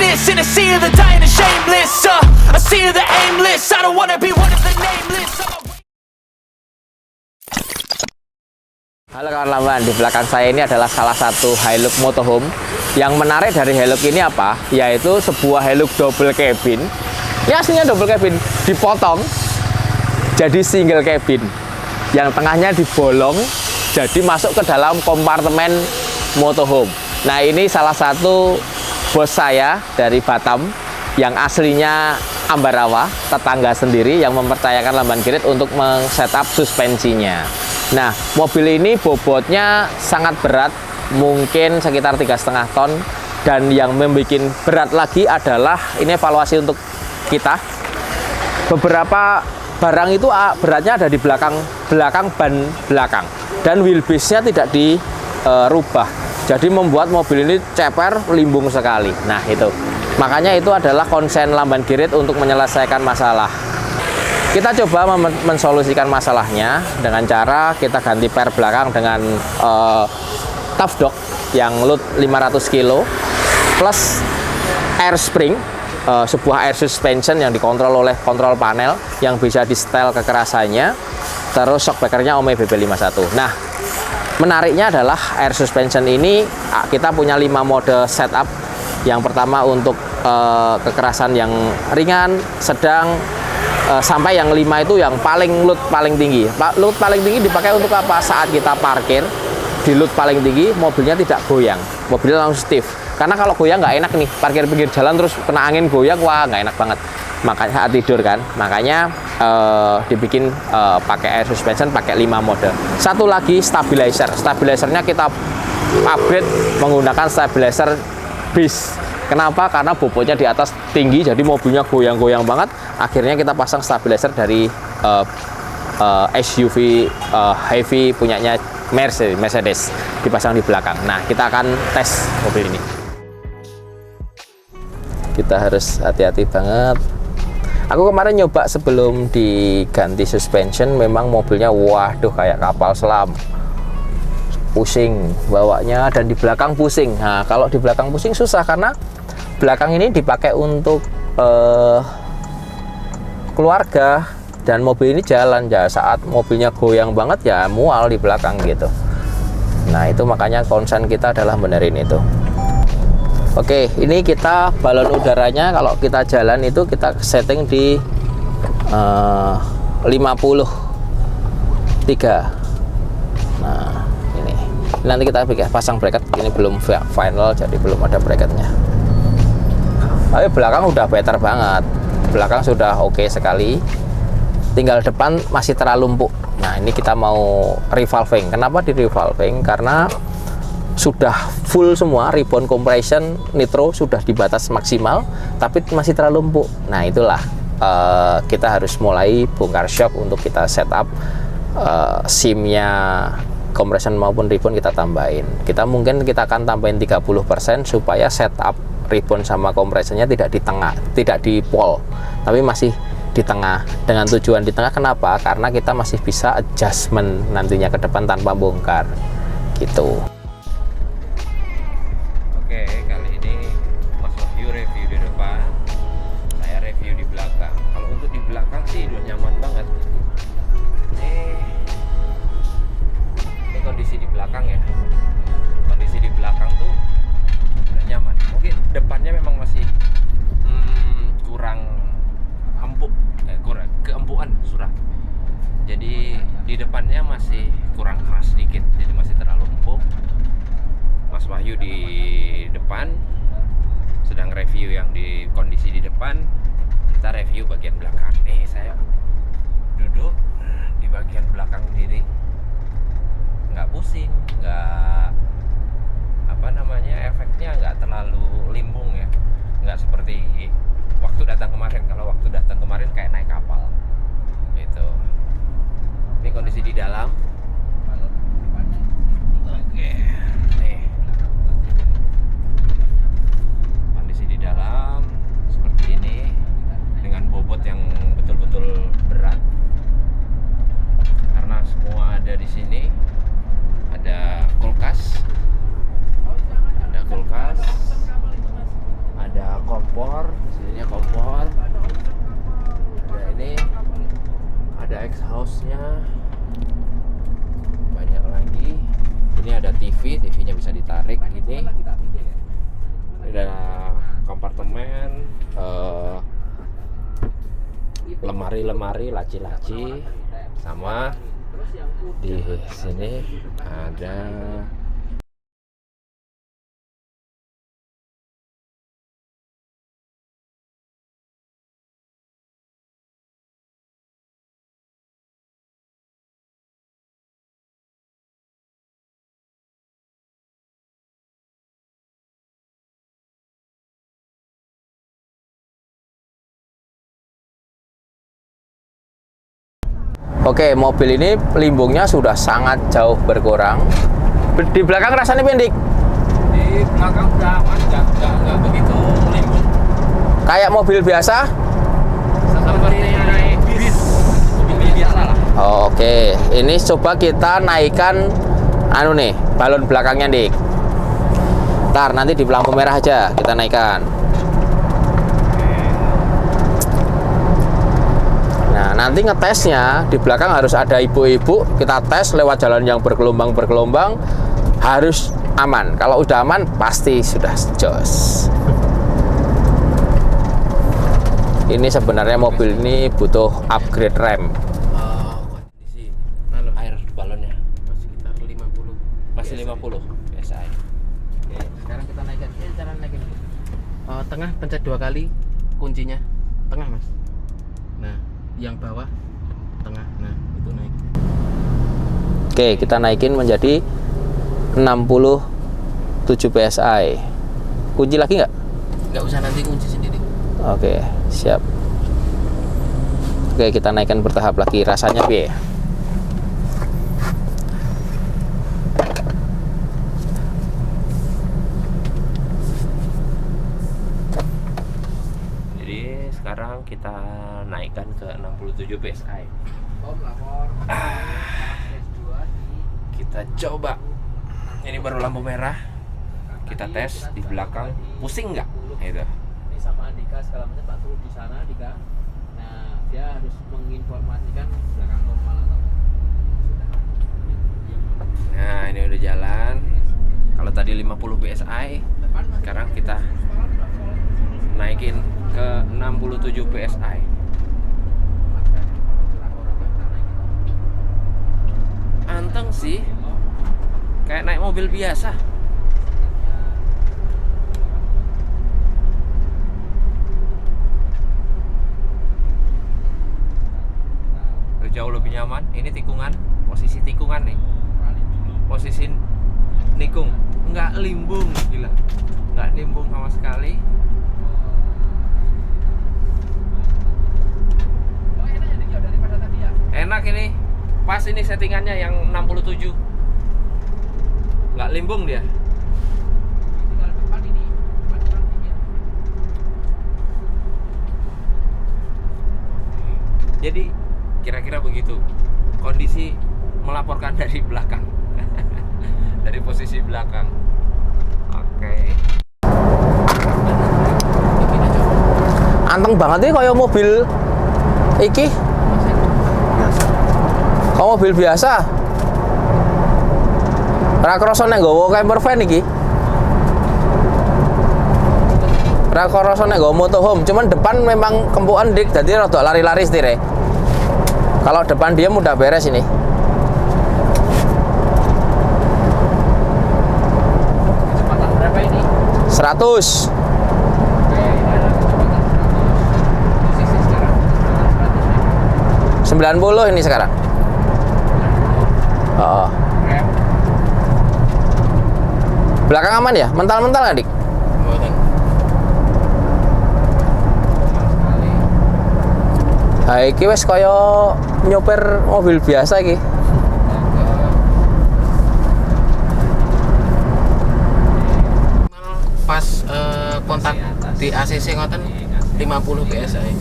this in a sea of the dying and shameless, a sea of the aimless. I don't wanna be one of the nameless. Halo kawan lamban, di belakang saya ini adalah salah satu Hilux motorhome. Yang menarik dari Hilux ini apa? Yaitu sebuah Hilux double cabin. Ini aslinya double cabin, dipotong jadi single cabin. Yang tengahnya dibolong, jadi masuk ke dalam kompartemen motorhome. Nah, ini salah satu bos saya dari Batam yang aslinya Ambarawa, tetangga sendiri yang mempercayakan Lamban Kirit untuk men-setup suspensinya. Nah, mobil ini bobotnya sangat berat, mungkin sekitar 3,5 ton. Dan yang membuat berat lagi adalah, ini evaluasi untuk kita, beberapa barang itu beratnya ada di belakang ban belakang, dan wheelbase-nya tidak dirubah. Jadi membuat mobil ini ceper, limbung sekali. Nah, itu. Makanya itu adalah konsen Lamban Kirit untuk menyelesaikan masalah. Kita coba mensolusikan masalahnya dengan cara kita ganti per belakang dengan tough dog yang load 500 kilo plus air spring, sebuah air suspension yang dikontrol oleh kontrol panel yang bisa di setel kekerasannya, terus shockbreakernya OME BB51. Nah, menariknya adalah air suspension ini kita punya 5 mode setup. Yang pertama untuk kekerasan yang ringan, sedang, sampai yang 5 itu yang load paling tinggi. Load paling tinggi dipakai untuk apa? Saat kita parkir di load paling tinggi, mobilnya tidak goyang, mobilnya langsung stiff. Karena kalau goyang nggak enak nih, parkir pinggir jalan terus kena angin goyang, wah nggak enak banget. Makanya saat tidur kan, makanya dibikin pakai air suspension, pakai 5 mode. Satu lagi stabilizernya kita upgrade menggunakan stabilizer bis. Kenapa? Karena bobotnya di atas tinggi, jadi mobilnya goyang-goyang banget. Akhirnya kita pasang stabilizer dari SUV heavy punyanya Mercedes, dipasang di belakang. Nah, kita akan tes mobil ini. Kita harus hati-hati banget. Aku kemarin nyoba sebelum diganti suspension, memang mobilnya waduh kayak kapal selam. Pusing bawanya, dan di belakang pusing. Nah, kalau di belakang pusing susah karena belakang ini dipakai untuk keluarga, dan mobil ini jalan ya, saat mobilnya goyang banget ya mual di belakang gitu. Nah, itu makanya concern kita adalah benerin itu. Oke, ini kita balon udaranya kalau kita jalan itu kita setting di 53. Nah, ini nanti kita pasang bracket. Ini belum final, jadi belum ada bracketnya. Tapi belakang udah better banget, belakang sudah oke sekali, tinggal depan masih terlalu empuk. Nah, ini kita mau revolving. Kenapa di revolving? Karena sudah full semua, ribbon compression nitro sudah di batas maksimal, tapi masih terlalu empuk. Nah, itulah kita harus mulai bongkar shock untuk kita setup simnya, compression maupun ribbon kita tambahin. Kita akan tambahin 30% supaya setup ribbon sama kompresennya tidak di tengah, tidak di pol, tapi masih di tengah. Dengan tujuan di tengah, kenapa? Karena kita masih bisa adjustment nantinya ke depan tanpa bongkar gitu. Oke, kali ini Mas Wahyu review di depan, saya review di belakang. Kalau untuk di belakang sih udah nyaman banget. Ini kondisi di belakang ya. Kondisi di belakang tuh udah nyaman. Mungkin depannya memang masih kurang empuk, keempuan surah. Jadi di depannya masih kurang keras sedikit, jadi masih terlalu empuk. Mas Wahyu di depan sedang review yang di kondisi di depan, kita review bagian belakang. Nih saya duduk di bagian belakang diri, nggak pusing, nggak efeknya nggak terlalu limbung ya, nggak seperti waktu datang kemarin. Kalau waktu datang kemarin kayak naik kapal gitu. Ini kondisi di dalam. Oke, nih kondisi di dalam seperti ini dengan bobot yang betul-betul berat, karena semua ada di sini. Ada kulkas, ada kompor, sininya kompor. Nah ini ada exhaust-nya, banyak lagi. Ini ada TV-nya bisa ditarik gini. Ini ada kompartemen, lemari-lemari, laci-laci, sama di sini ada Oke, mobil ini limbungnya sudah sangat jauh berkurang. Di belakang rasanya pendik. Di belakang udah aman, nggak begitu limbung. Kayak mobil biasa. Seperti naik bis, mobil biasa lah. Oke, ini coba kita naikkan anu nih, balon belakangnya, Dik. Ntar nanti di lampu merah aja kita naikkan. Nah, nanti ngetesnya di belakang harus ada ibu-ibu, kita tes lewat jalan yang bergelombang-bergelombang, harus aman. Kalau udah aman pasti sudah jos. Ini sebenarnya mobil ini butuh upgrade rem. Kondisi Air balonnya masih sekitar 50. masih 50 PSI. Oke, sekarang kita naikkan. Cara naikin. Tengah pencet 2 kali kuncinya. Tengah, Mas. Nah, yang bawah tengah. Nah, itu naik. Oke, kita naikin menjadi 67 PSI. Kunci lagi nggak? Nggak usah, nanti kunci sendiri. Oke, siap. Oke, kita naikkan bertahap lagi. Rasanya piye? Jadi sekarang kita naikkan ke 67 PSI. Kita coba. Ini baru lampu merah. Kita tes di belakang. Pusing nggak? Itu. Ini sama Andika segala macam tak turun di sana, Andika. Nah, dia harus menginformasikan belakang normal atau sudah. Nah, ini udah jalan. Kalau tadi 50 PSI, sekarang kita naikin ke 67 PSI. Anteng sih. Kayak naik mobil biasa. Jauh lebih nyaman. Ini tikungan, posisi tikungan nih. Posisi nikung, nggak limbung, gila, nggak limbung sama sekali. Enak ini, pas ini settingannya yang 67, nggak limbung dia. Jadi kira-kira begitu kondisi melaporkan dari belakang. Dari posisi belakang. Oke. Anteng banget nih kayak mobil iki. Kayak mobil biasa. Ora krasa nek nggawa camper van iki. Ora krasa nek nggawa motorhome, cuman depan memang kempukan dik, jadi rada lari-lari setire. Kalau depan dia udah beres ini. Kecepatan berapa ini? 100. Oke, ini ada kecepatan 100. Posisi sekarang kecepatan 90 ini sekarang. Oh. rem. Belakang aman ya? Mental-mental nggak, Dik? Buatan. Nah, iki wis kaya nyoper mobil biasa iki. Pas kontak di ACC ngoten 50 PSI.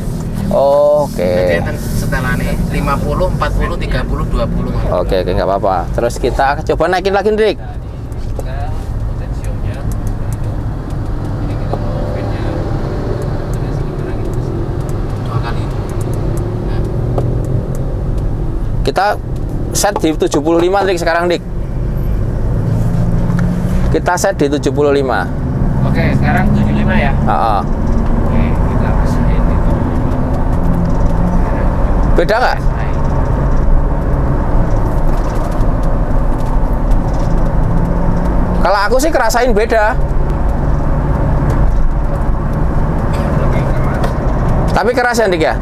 Oke. Jadi enten setelane 50, 40, 30, 20. Oke, nggak apa-apa. Terus kita coba naikin lagi, Dik. Potensialnya ini kita mau pinnya Kita set di 75 Dik sekarang Dik. Kita set di 75. Oke, sekarang 75 ya. Oke, kita rasain itu. Beda nggak? Kalau aku sih kerasain beda. Lebih keras. Tapi keras ya Dik ya?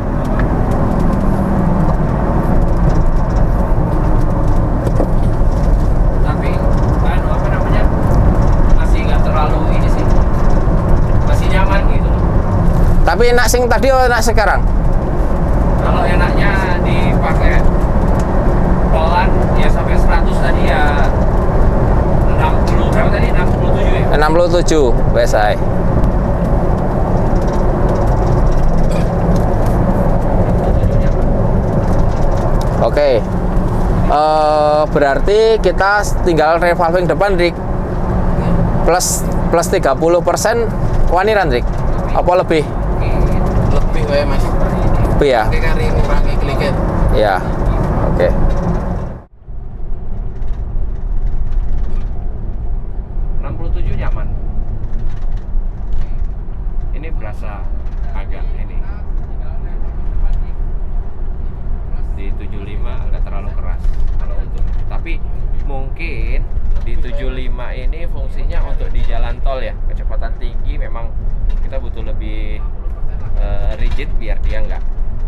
Tapi apa namanya? Masih nggak terlalu ini sih. Masih nyaman gitu. Tapi enak sing tadi oh enak sekarang? Kalau enaknya dipakai pelan ya sampai 100 tadi ya 60 berapa tadi? 67 ya? 67 PSI. Oke. Berarti kita tinggal revolving depan Dik. Plus 30% waniran Dik. Apa lebih? Lebih ya Mas. Lebih ya? Pakai kari ngurangi kliket. Ya. Oke. Nyaman. Ini berasa agak ini di 75 agak terlalu keras kalau untuk, tapi mungkin di 75 ini fungsinya untuk di jalan tol ya, kecepatan tinggi memang kita butuh lebih rigid biar dia nggak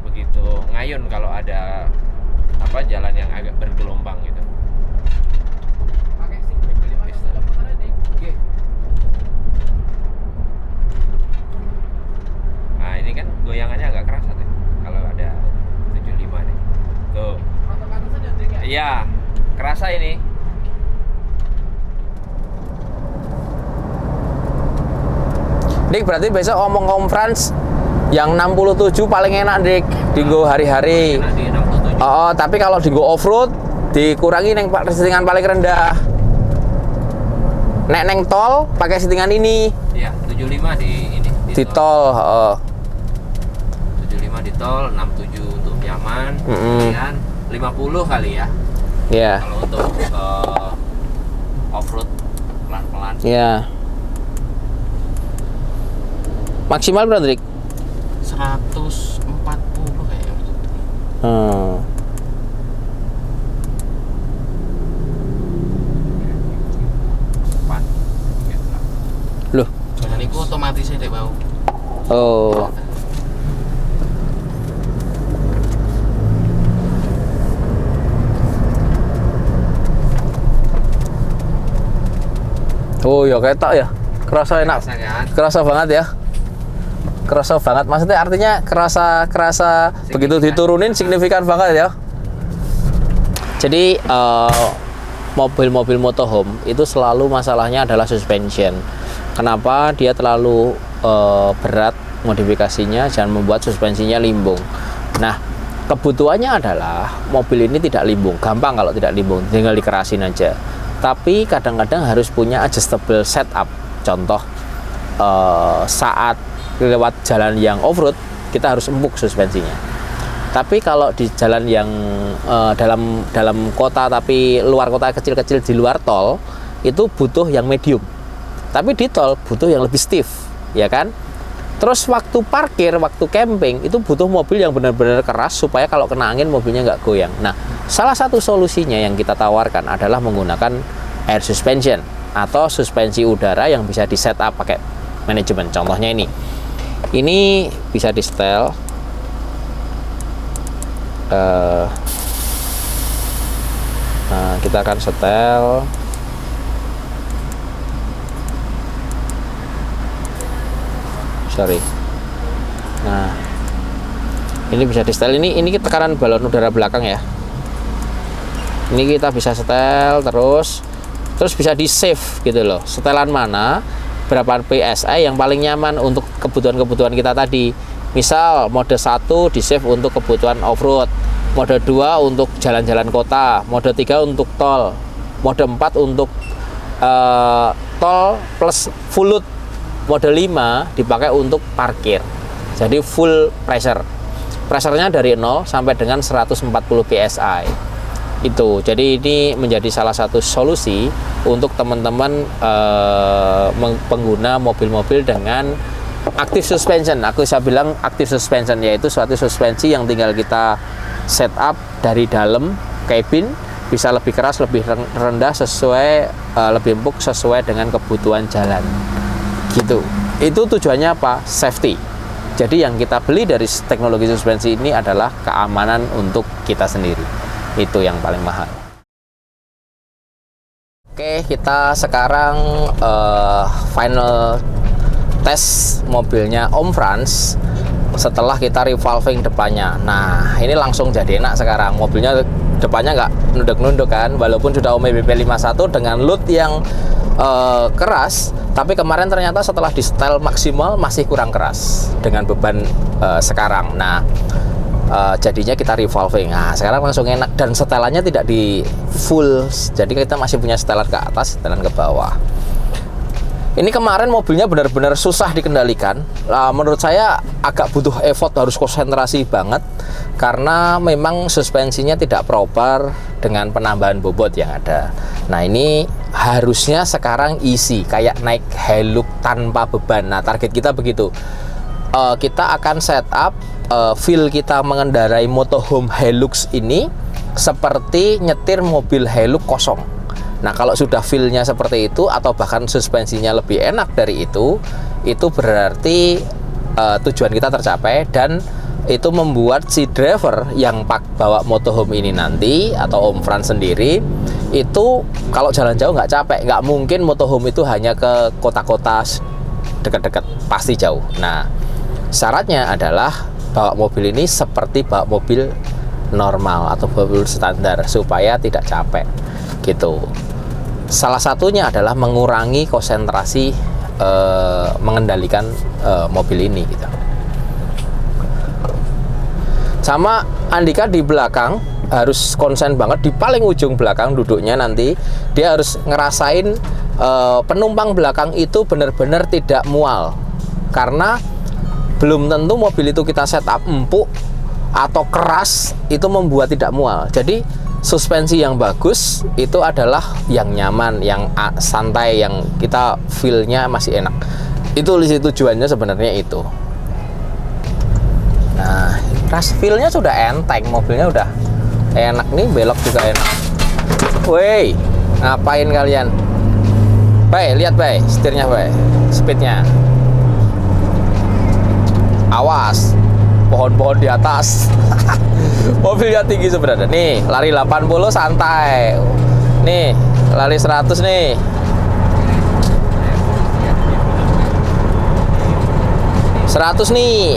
begitu ngayun kalau ada jalan yang agak bergelombang gitu. Nah ini kan goyangannya agak keras tuh kalau ada 75 nih. Tuh. Iya, kerasa ini. Dik berarti besok omong Om Frans yang 67 paling enak Dik dinggo hari-hari. Enak di 67. Oh, tapi kalau dinggo off-road dikurangi neng settingan paling rendah. Nek neng tol pakai settingan ini. Iya, 75 di ini Di tol, 75 di tol, 67 untuk nyaman. Kemudian 50 kali ya. Iya. Kalau untuk off-road pelan-pelan. Iya. Maksimal berapa Dik? 140 kayaknya. Loh. Jangan itu otomatis ya dek bau. Oh. Oh ya ketok ya. Kerasa enak. Kerasa kan? Kerasa banget ya. Kerasa banget. Maksudnya artinya kerasa begitu diturunin signifikan banget ya. Jadi mobil-mobil motorhome itu selalu masalahnya adalah suspension. Kenapa dia terlalu berat modifikasinya, jangan membuat suspensinya limbung. Nah, kebutuhannya adalah mobil ini tidak limbung. Gampang kalau tidak limbung, tinggal dikerasin aja. Tapi kadang-kadang harus punya adjustable setup. Contoh saat lewat jalan yang off-road, kita harus empuk suspensinya. Tapi kalau di jalan yang dalam kota tapi luar kota kecil-kecil di luar tol itu butuh yang medium. Tapi di tol butuh yang lebih stiff, ya kan? Terus waktu parkir, waktu camping itu butuh mobil yang benar-benar keras supaya kalau kena angin mobilnya nggak goyang. Nah, salah satu solusinya yang kita tawarkan adalah menggunakan air suspension atau suspensi udara yang bisa di setup pakai manajemen. Contohnya ini bisa di setel. Nah, kita akan setel. Sorry. Nah, ini bisa di setel. Ini tekanan balon udara belakang ya. Ini kita bisa setel terus bisa di save gitu loh. Setelan mana, berapa PSI yang paling nyaman untuk kebutuhan-kebutuhan kita tadi. Misal mode 1 di save untuk kebutuhan off-road, mode 2 untuk jalan-jalan kota, mode 3 untuk tol, mode 4 untuk tol plus full load, mode 5 dipakai untuk parkir. Jadi full pressure. pressure-nya dari 0 sampai dengan 140 psi. Itu. Jadi ini menjadi salah satu solusi untuk teman-teman pengguna mobil-mobil dengan active suspension. Aku bisa bilang active suspension, yaitu suatu suspensi yang tinggal kita set up dari dalam cabin, bisa lebih keras, lebih rendah, sesuai lebih empuk sesuai dengan kebutuhan jalan. Gitu. Itu tujuannya apa? Safety. Jadi yang kita beli dari teknologi suspensi ini adalah keamanan untuk kita sendiri. Itu yang paling mahal. Oke, kita sekarang final tes mobilnya Om Frans setelah kita revolving depannya. Nah, ini langsung jadi enak sekarang. Mobilnya depannya nggak nunduk-nunduk kan, walaupun sudah OME BP51 dengan load yang keras, tapi kemarin ternyata setelah di setel maksimal masih kurang keras dengan beban sekarang. Nah, jadinya kita revolving. Nah, sekarang langsung enak dan setelannya tidak di full, jadi kita masih punya setelan ke atas, setelan ke bawah. Ini kemarin mobilnya benar-benar susah dikendalikan. Menurut saya agak butuh effort, harus konsentrasi banget karena memang suspensinya tidak proper dengan penambahan bobot yang ada. Nah, ini harusnya sekarang easy, kayak naik Hilux tanpa beban. Nah, target kita begitu. Kita akan setup feel kita mengendarai motorhome Hilux ini seperti nyetir mobil Hilux kosong. Nah, kalau sudah feel-nya seperti itu atau bahkan suspensinya lebih enak dari itu berarti tujuan kita tercapai, dan itu membuat si driver yang bawa motorhome ini nanti atau Om Frans sendiri itu kalau jalan jauh nggak capek. Nggak mungkin motorhome itu hanya ke kota-kota dekat-dekat, pasti jauh. Nah, syaratnya adalah bawa mobil ini seperti bawa mobil normal atau mobil standar supaya tidak capek gitu. Salah satunya adalah mengurangi konsentrasi mengendalikan mobil ini gitu. Sama Andika di belakang harus konsen banget, di paling ujung belakang duduknya nanti dia harus ngerasain penumpang belakang itu benar-benar tidak mual, karena belum tentu mobil itu kita setup empuk atau keras itu membuat tidak mual. Jadi suspensi yang bagus itu adalah yang nyaman, yang santai, yang kita feel-nya masih enak. Itu tujuannya sebenarnya itu. Nah, feel-nya sudah enteng, mobilnya udah enak nih, belok juga enak. Woi, ngapain kalian? Bay, lihat bay, setirnya bay, speednya. Awas, pohon-pohon di atas. Mobilnya tinggi sebenarnya. Nih, lari 80 santai. Nih, lari 100 nih. Seratus nih.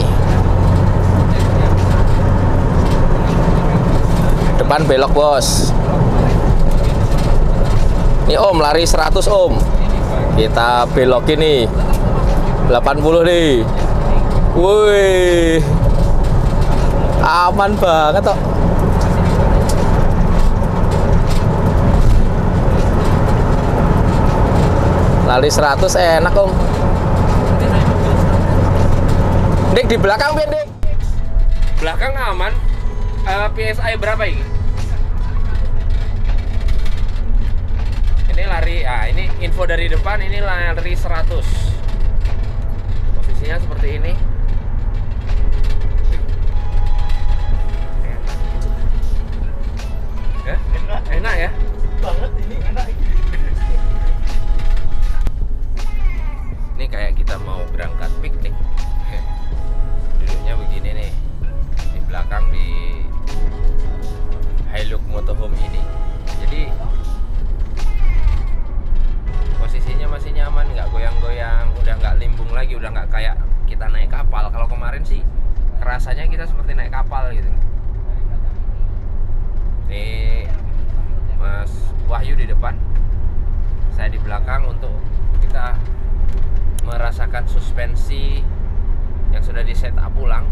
Depan belok, Bos. Nih, Om, lari 100, Om. Kita belokin nih. 80 nih. Wih, aman banget kok. Lari 100 enak Om. Dik, di belakang Dik. Belakang aman. PSI berapa ini? Ini lari, ini info dari depan, ini lari 100. Posisinya seperti ini. Enak ya? Banget ini, enak. Ini kayak kita mau berangkat piknik. Duduknya begini nih, di belakang di Hilux motorhome ini. Jadi posisinya masih nyaman, nggak goyang-goyang, udah nggak limbung lagi, udah nggak kayak kita naik kapal. Kalau kemarin sih kerasanya kita seperti naik kapal gitu. Nih Mas Wahyu di depan, saya di belakang untuk kita merasakan suspensi yang sudah di set up ulang.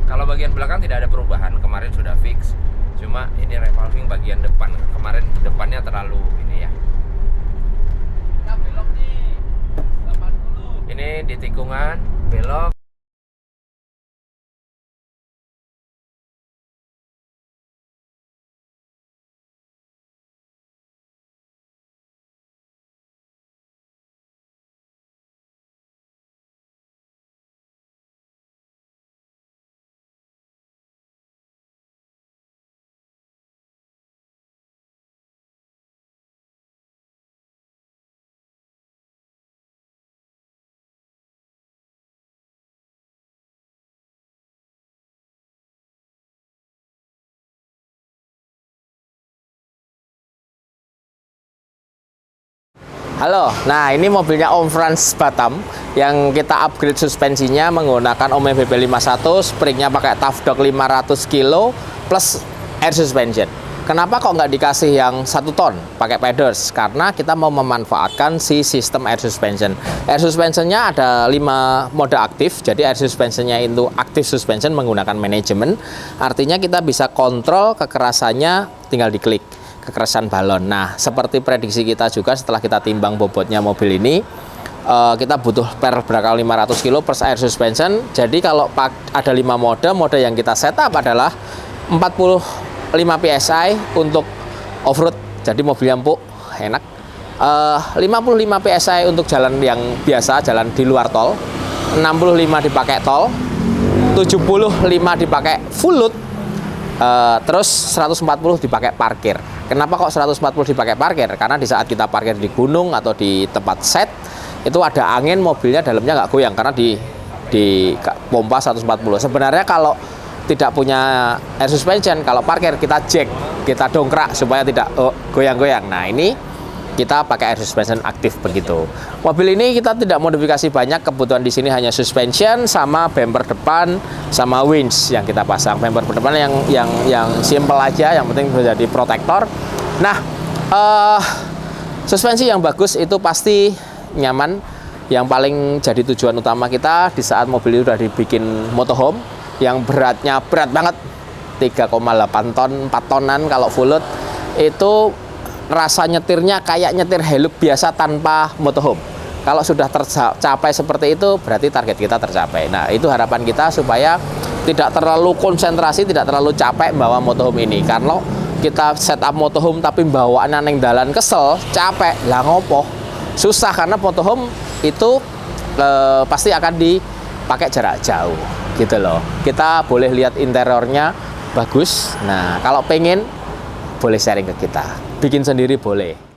Kalau bagian belakang tidak ada perubahan, kemarin sudah fix, cuma ini revolving bagian depan. Kemarin depannya terlalu ini ya. Kita belok nih 80. Ini di tikungan belok. Halo, nah ini mobilnya Om Frans Batam yang kita upgrade suspensinya menggunakan Om BP51, springnya pakai Tough Dog 500 kilo plus air suspension. Kenapa kok nggak dikasih yang 1 ton pakai pedals? Karena kita mau memanfaatkan si sistem air suspension. Air suspensionnya ada 5 mode aktif, jadi air suspensionnya itu aktif suspension menggunakan manajemen. Artinya kita bisa kontrol kekerasannya tinggal diklik. Kekerasan balon. Nah, seperti prediksi kita juga setelah kita timbang bobotnya mobil ini, kita butuh per berakal 500 kilo plus air suspension. Jadi kalau ada 5 mode yang kita setup adalah 45 PSI untuk off-road, jadi mobilnya empuk, enak. 55 PSI untuk jalan yang biasa, jalan di luar tol. 65 dipakai tol. 75 dipakai full load. Terus 140 dipakai parkir. Kenapa kok 140 dipakai parkir? Karena di saat kita parkir di gunung atau di tempat set, itu ada angin, mobilnya dalamnya nggak goyang karena di pompa 140. Sebenarnya kalau tidak punya air suspension, kalau parkir kita jack, kita dongkrak supaya tidak goyang-goyang. Nah, ini kita pakai air suspension aktif begitu. Mobil ini kita tidak modifikasi banyak, kebutuhan di sini hanya suspension sama bumper depan sama winch yang kita pasang. Bumper depan yang simple aja, yang penting menjadi protektor. Nah, suspensi yang bagus itu pasti nyaman. Yang paling jadi tujuan utama kita di saat mobil itu sudah dibikin motorhome yang beratnya berat banget, 3,8 ton, 4 tonan kalau full load, itu rasa nyetirnya kayak nyetir Hilux biasa tanpa motorhome. Kalau sudah tercapai seperti itu, berarti target kita tercapai. Nah, itu harapan kita supaya tidak terlalu konsentrasi, tidak terlalu capek bawa motorhome ini. Karena kita setup motorhome tapi bawaannya neng dalan kesel, capek, lah ngopo. Susah karena motorhome itu pasti akan dipakai jarak jauh, gitu loh. Kita boleh lihat interiornya bagus. Nah, kalau pengen boleh sharing ke kita. Bikin sendiri boleh.